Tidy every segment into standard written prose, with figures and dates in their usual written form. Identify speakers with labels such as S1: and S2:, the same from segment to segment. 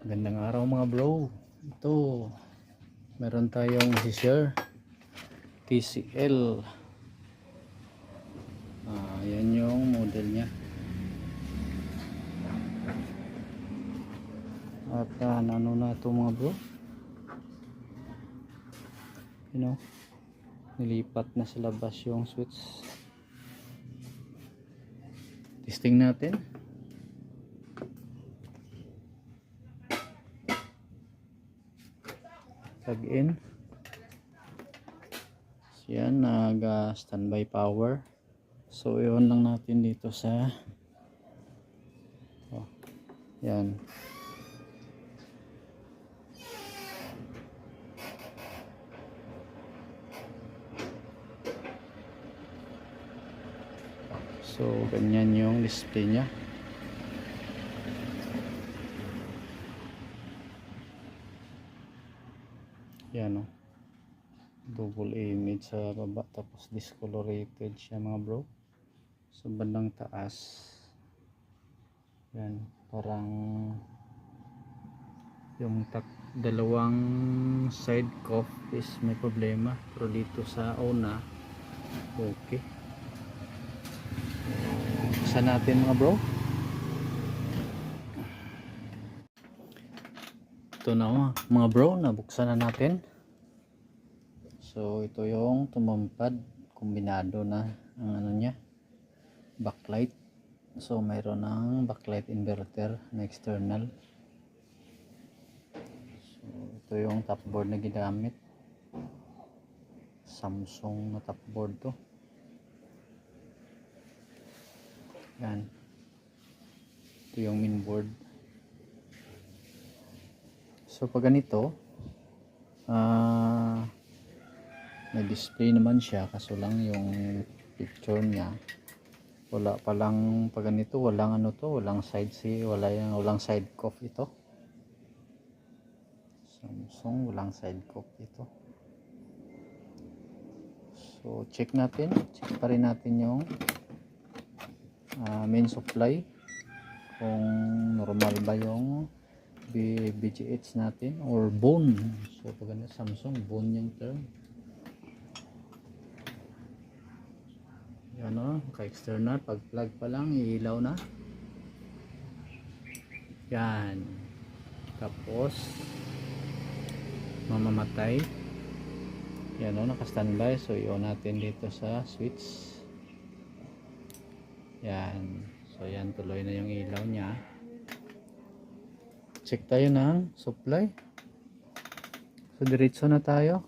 S1: Gandang araw mga bro. Ito, meron tayong share TCL. Yan yung model nya. At ano na ito mga bro. Nilipat na sa labas yung switch. Testing natin. Plug in. Yan, standby power. So i-on lang natin dito sa yan. So ganyan yung display nya. Yan o. Double image sa baba, tapos discolorated siya mga bro. Sa bandang taas yan, parang yung dalawang side cuff is may problema, pero dito sa una okay. Buksan natin mga bro. Ito na mga bro, nabuksan na natin. So ito yung tumampad, kombinado na ang ano nya, backlight. So mayroon ng backlight inverter na external. So ito yung top board na ginamit, Samsung na top board to. Yan, ito yung main board. So pag ganito, may display naman siya, kaso lang yung picture niya wala palang. Pag ganito walang ano to, walang side walang side cuff ito. Samsung walang side cuff ito. So check pa rin natin yung main supply, kung normal ba yung BGH natin or bone. So pag ganito Samsung, bone yung term. Yan o, ka-external, pag plug pa lang iilaw na yan, tapos mamamatay. Yan o, naka-standby. So i-on natin dito sa switch. Yan, so yan, tuloy na yung ilaw nya. Check tayo ng supply. So diretso na tayo.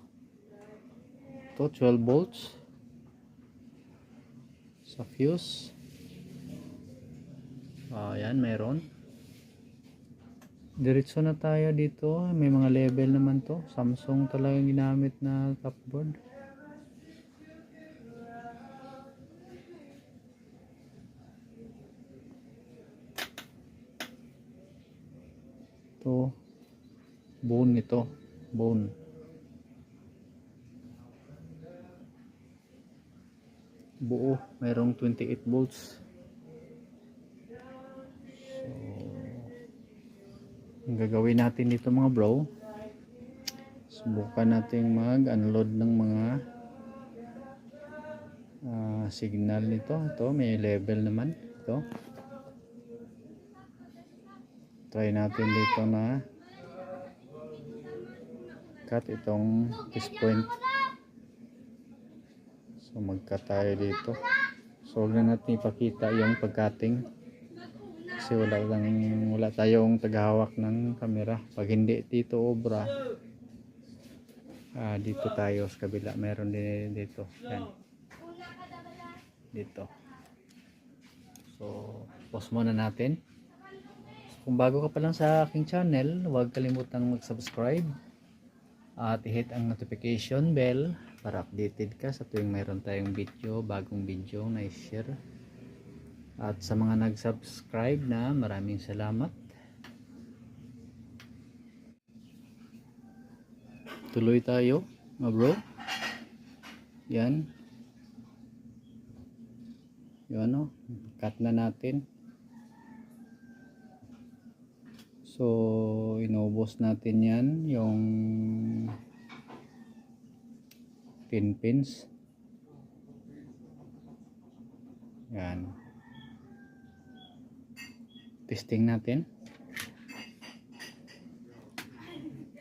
S1: Ito 12 volts sa fuse. Yan, meron. Diretso na tayo dito. May mga level naman to. Samsung talaga ginamit na top board. Ito bone, ito bone. Buo, mayroong 28 volts. So ang gagawin natin dito mga bro, subukan natin mag-unload ng mga signal nito. Ito may level naman ito. Try natin dito na cut itong test point. So mag-cut tayo dito. So huwag na natin ipakita yung pag-cutting kasi wala tayong tagahawak ng camera. Pag hindi dito obra, dito tayo sa kabila, meron din dito. Yan, dito. So pause muna natin. Kung bago ka pa lang sa aking channel, huwag kalimutang mag-subscribe at i-hit ang notification bell para updated ka sa tuwing mayroon tayong video, bagong video na i-share. At sa mga nag-subscribe na, maraming salamat. Tuloy tayo mga bro. Yan, yun o, cut na natin. So inubos natin yan yung 10 pins. Yan. Testing natin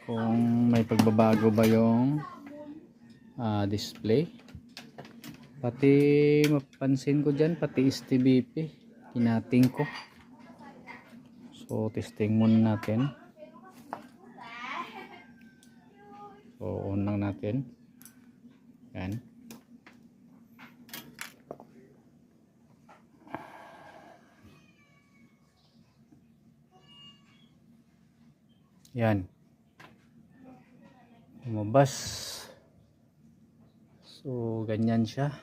S1: kung may pagbabago ba yung display. Pati mapansin ko dyan, pati STBP kinating ko. So testing muna natin. So on lang natin. Yan. Yan. Lumabas. So ganyan siya.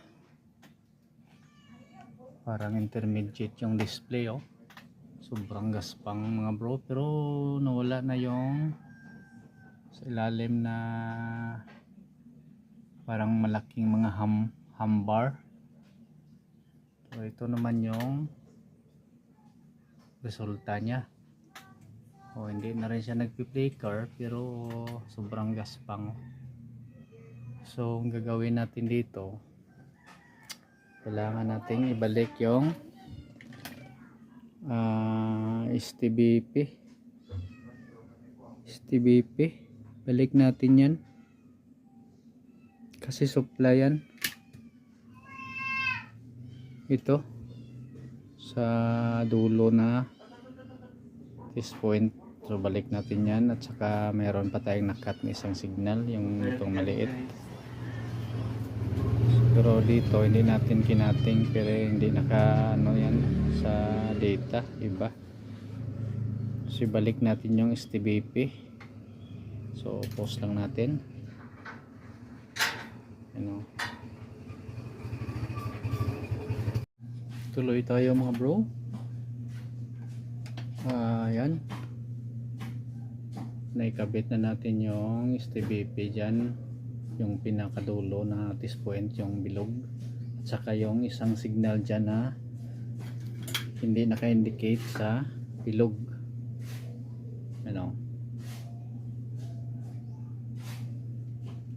S1: Parang intermediate yung display, oh. Sobrang gaspang mga bro, pero nawala na yung sa ilalim na parang malaking mga ham bar. So ito naman yung resulta niya. Oh, hindi na rin siya nagpi-flicker pero sobrang gaspang. So ang gagawin natin dito, kailangan nating ibalik yung STBP. Balik natin yan kasi supply yan ito sa dulo na this point. So balik natin yan, at saka mayroon pa tayong nakat na isang signal, yung itong maliit. Pero dito hindi natin kinating, pero hindi naka ano yan sa data iba. So balik natin yung STBP. So pause lang natin. Ano, tuloy tayo mga bro. Yan, naikabit na natin yung STBP dyan, yung pinakadulo na notice point, yung bilog, at saka yung isang signal dyan na hindi naka-indicate sa bilog. Ano,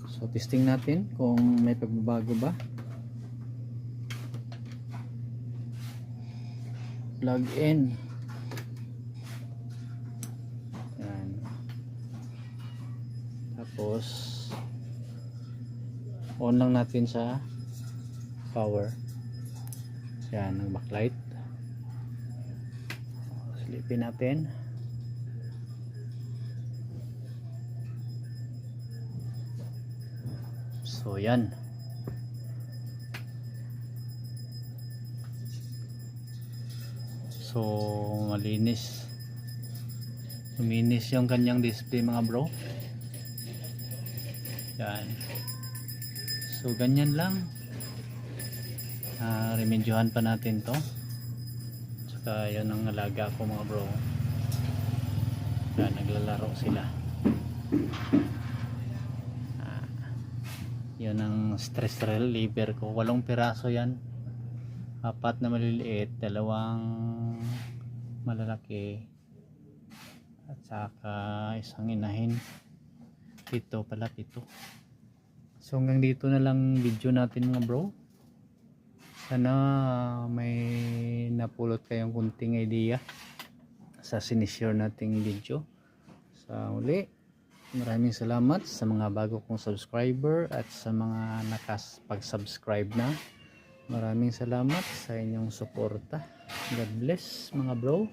S1: so testing natin kung may pagbabago ba. Plug in. Yan. Tapos on lang natin sa power. Yan, ang backlight. Silipin natin. So yan. So malinis. Luminis yung kanyang display mga bro. Yan. So ganyan lang. Remedyohan pa natin to. Tsaka yun ang alaga ko mga bro. Yan, naglalaro sila. Yun ang stress reliever ko. 8 piraso yan. 4 na maliliit, 2 malalaki, at saka isang inahin. 7 pala, 7. So hanggang dito na lang video natin mga bro. Sana may napulot kayong kunting idea sa sinishare nating video. Sa uli, maraming salamat sa mga bago kong subscriber at sa mga nakapag-subscribe na. Maraming salamat sa inyong suporta. God bless mga bro.